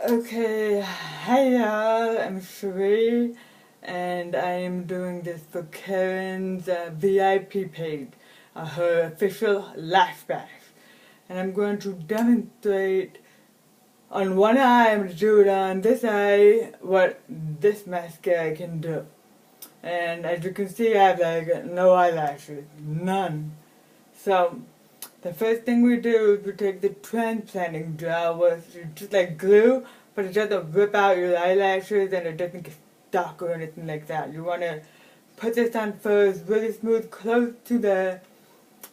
Okay, hi y'all, I'm Sheree, and I am doing this for Karen's VIP page, her official lash bash. And I'm going to demonstrate on one eye, I'm going to do it on this eye, what this mascara can do. And as you can see, I have like no eyelashes, none. So, the first thing we do is we take the transplanting gel, which is just like glue, but it doesn't rip out your eyelashes and it doesn't get stuck or anything like that. You want to put this on first, really smooth, close to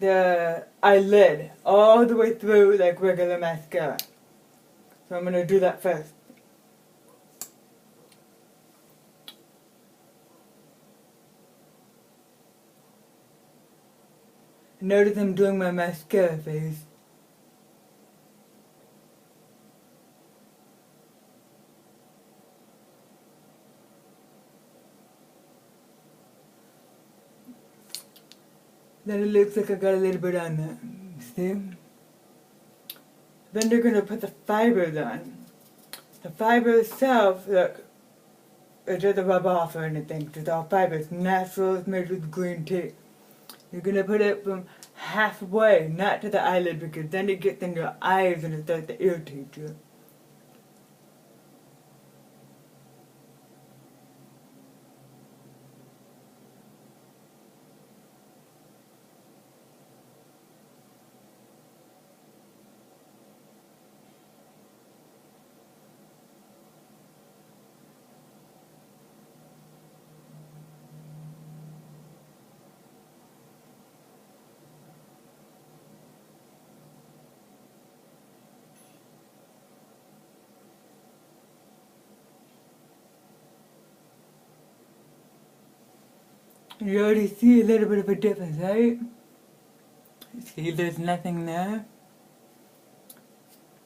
the eyelid, all the way through like regular mascara. So I'm going to do that first. Notice I'm doing my mascara face. Then it looks like I got a little bit on there. See? Then they're going to put the fibers on. The fiber itself, look, it doesn't rub off or anything. It's all fiber. It's natural. It's made with green tea. You're going to put it from halfway, not to the eyelid, because then it gets in your eyes and it starts to irritate you. You already see a little bit of a difference, right? See, there's nothing there.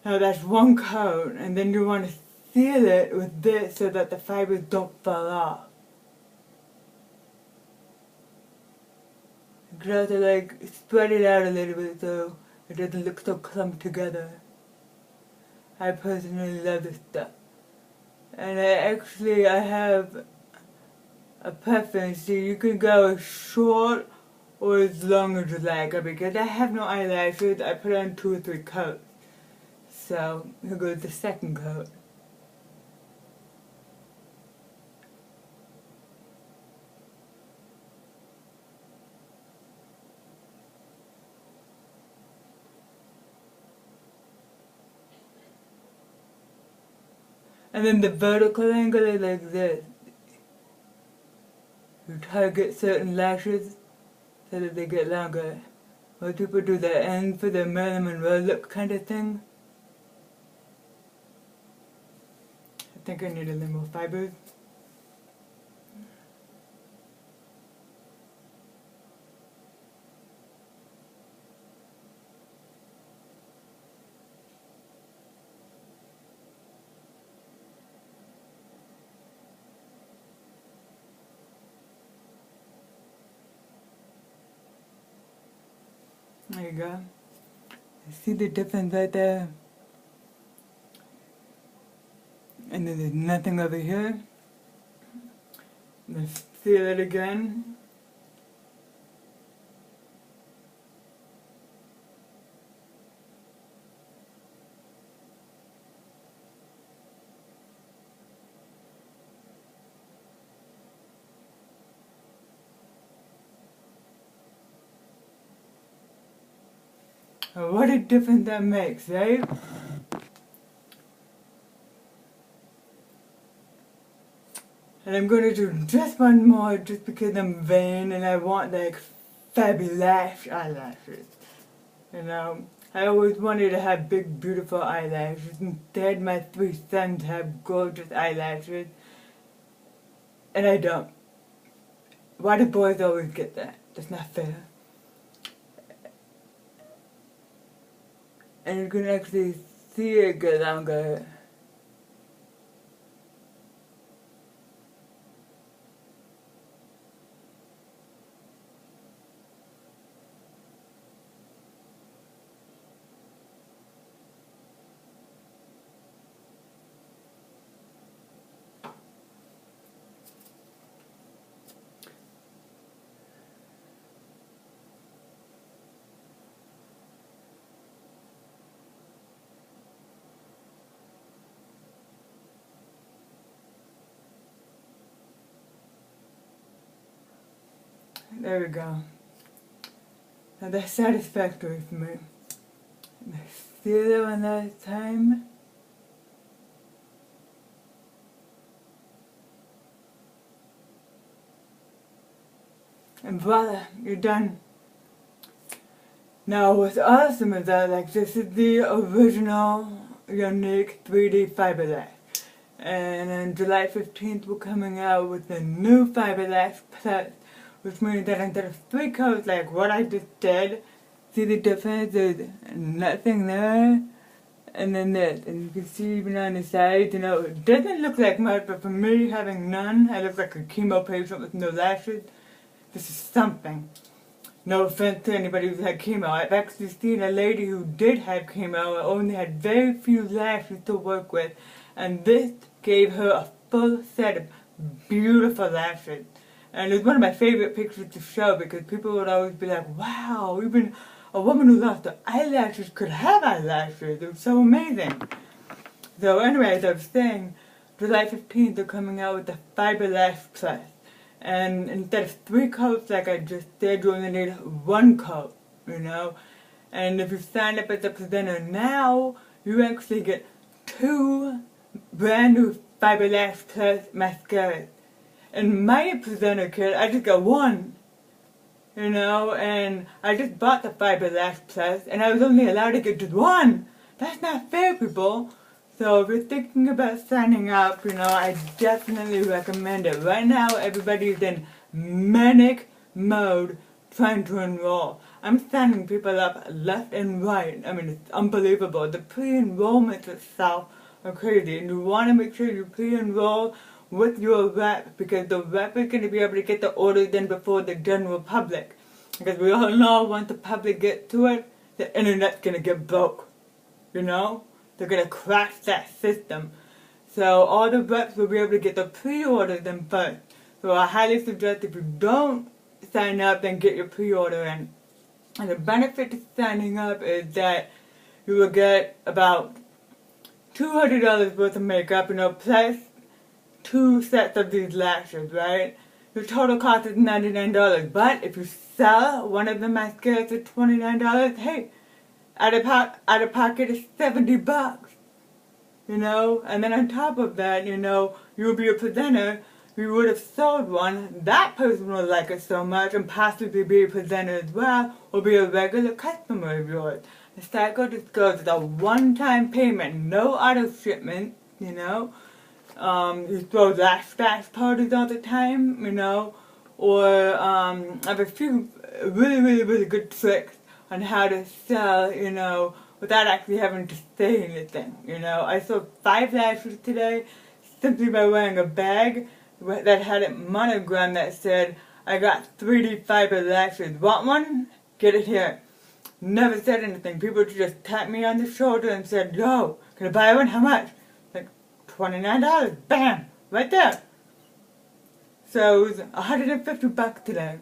Now that's one coat, and then you want to seal it with this so that the fibers don't fall off. You have to like spread it out a little bit so it doesn't look so clumped together. I personally love this stuff. And I have a preference, so you can go as short or as long as you like. Because I have no eyelashes, I put on 2 or 3 coats. So here goes the second coat. And then the vertical angle is like this. You target certain lashes so that they get longer. Most people do the end for the Marilyn Monroe look kind of thing. I think I need a little more fibers. There you go. See the difference right there? And then there's nothing over here. Let's seal it again. What a difference that makes, right? And I'm going to do just one more just because I'm vain and I want like Fabulash eyelashes. You know, I always wanted to have big beautiful eyelashes. Instead my 3 sons have gorgeous eyelashes. And I don't. Why do boys always get that? That's not fair. And you can actually see it get longer. There we go. Now that's satisfactory for me. See that one last time. And voila, you're done. Now what's awesome is that like this is the original unique 3D Fabulash. And on July 15th we're coming out with the new Fabulash Plus, which means that instead of 3 coats like what I just did, see the difference? There's nothing there, and then this. And you can see even on the sides, you know, it doesn't look like much, but for me having none, I look like a chemo patient with no lashes. This is something. No offense to anybody who's had chemo. I've actually seen a lady who did have chemo and only had very few lashes to work with, and this gave her a full set of beautiful lashes. And it's one of my favorite pictures to show because people would always be like, wow, even a woman who lost her eyelashes could have eyelashes. It was so amazing. So anyway, as I was saying, July 15th they're coming out with the Fabulash Plus. And instead of 3 coats like I just did, you only need 1 coat, you know. And if you sign up as a presenter now, you actually get 2 brand new Fabulash Plus mascaras. In my presenter kit, I just got 1, you know, and I just bought the Fabulash Plus, and I was only allowed to get just 1. That's not fair, people. So if you're thinking about signing up, you know, I definitely recommend it. Right now, everybody's in manic mode trying to enroll. I'm signing people up left and right. I mean, it's unbelievable. The pre-enrollments itself are crazy, and you want to make sure you pre-enroll with your rep, because the rep is going to be able to get the orders in before the general public. Because we all know once the public gets to it, the internet's going to get broke, you know? They're going to crash that system. So all the reps will be able to get the pre-orders in first. So I highly suggest if you don't sign up, then get your pre-order in. And the benefit to signing up is that you will get about $200 worth of makeup, you know, plus 2 sets of these lashes, right? Your total cost is $99. But if you sell one of the mascaras at $29, hey, out of pocket is $70, you know. And then on top of that, you know, you'll be a presenter. You would have sold one. That person will like it so much and possibly be a presenter as well, or be a regular customer of yours. The cycle just goes. It's a one-time payment, no auto shipment, you know. You throw lash bash parties all the time, you know, or I have a few really good tricks on how to sell, you know, without actually having to say anything, you know. I sold 5 lashes today simply by wearing a bag that had a monogram that said, I got 3D fiber lashes. Want one? Get it here. Never said anything. People just tapped me on the shoulder and said, yo, can I buy one? How much? Like, $29. Bam! Right there. So it was $150 today.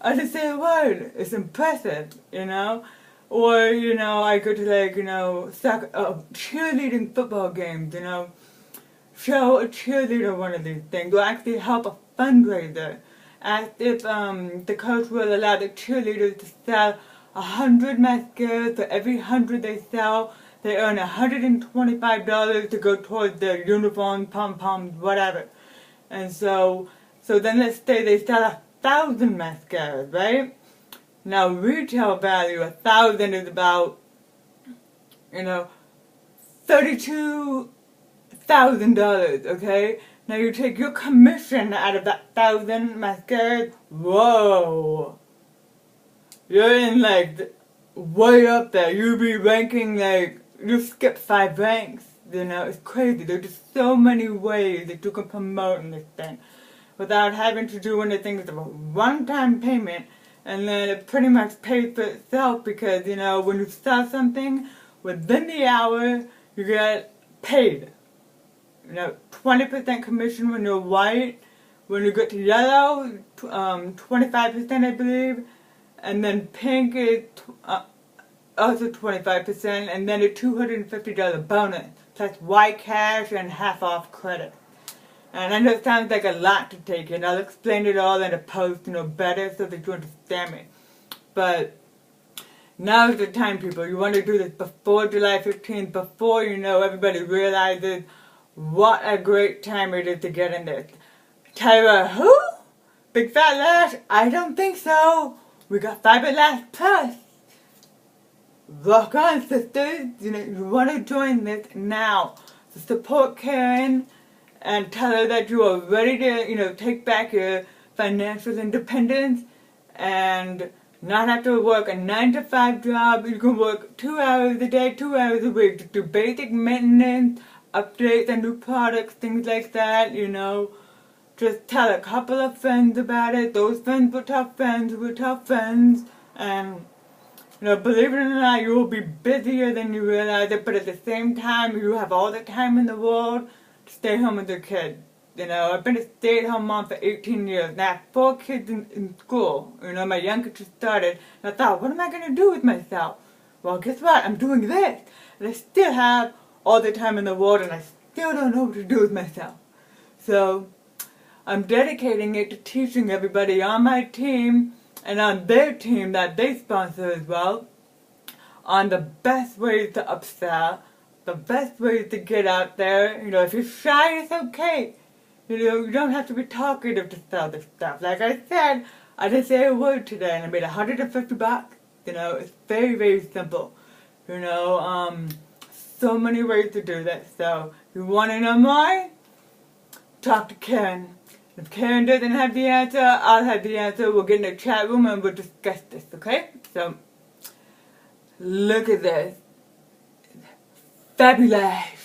I didn't say a word. It's impressive, you know. Or, you know, I go to, like, you know, cheerleading football games, you know. Show a cheerleader one of these things. Or actually help a fundraiser. Ask if the coach will allow the cheerleaders to sell 100 mascaras. For every 100 they sell, they earn $125 to go towards their uniform, pom-poms, whatever. And so then let's say they sell 1,000 mascaras, right? Now retail value, 1,000 is about, you know, $32,000, okay? Now you take your commission out of that 1,000 mascaras, whoa! You're in, like, way up there. You'll be ranking, like, you skip 5 ranks, you know? It's crazy. There's just so many ways that you can promote in this thing without having to do anything. It's a one-time payment, and then it pretty much pays for itself because, you know, when you sell something, within the hour, you get paid. You know, 20% commission when you're white. When you get to yellow, 25% I believe. And then pink is also 25%, and then a $250 bonus. Plus white cash and half off credit. And I know it sounds like a lot to take in. I'll explain it all in a post, better so that you understand me. But now's the time, people. You want to do this before July 15th, before, everybody realizes what a great time it is to get in this. Tyra, who? Big Fat Lash? I don't think so. We got Fabulash Plus. Rock on, sisters. You want to join this now. So support Karen and tell her that you are ready to, take back your financial independence and not have to work a 9-to-5 job. You can work 2 hours a day, 2 hours a week to do basic maintenance, updates on new products, things like that, Just tell a couple of friends about it. Those friends will tell friends who will tell friends. And, believe it or not, you will be busier than you realize it. But at the same time, you have all the time in the world to stay home with your kids. I've been a stay-at-home mom for 18 years. Now I have 4 kids in school. My youngest just started. And I thought, what am I going to do with myself? Well, guess what? I'm doing this. And I still have all the time in the world, and I still don't know what to do with myself. So I'm dedicating it to teaching everybody on my team and on their team that they sponsor as well on the best ways to upsell, the best ways to get out there. If you're shy, it's okay. You don't have to be talkative to sell this stuff. Like I said, I didn't say a word today and I made $150. It's very, very simple. So many ways to do this. So, you want to know more? Talk to Karen. If Karen doesn't have the answer, I'll have the answer. We'll get in the chat room and we'll discuss this, okay? So, look at this. Fabulash.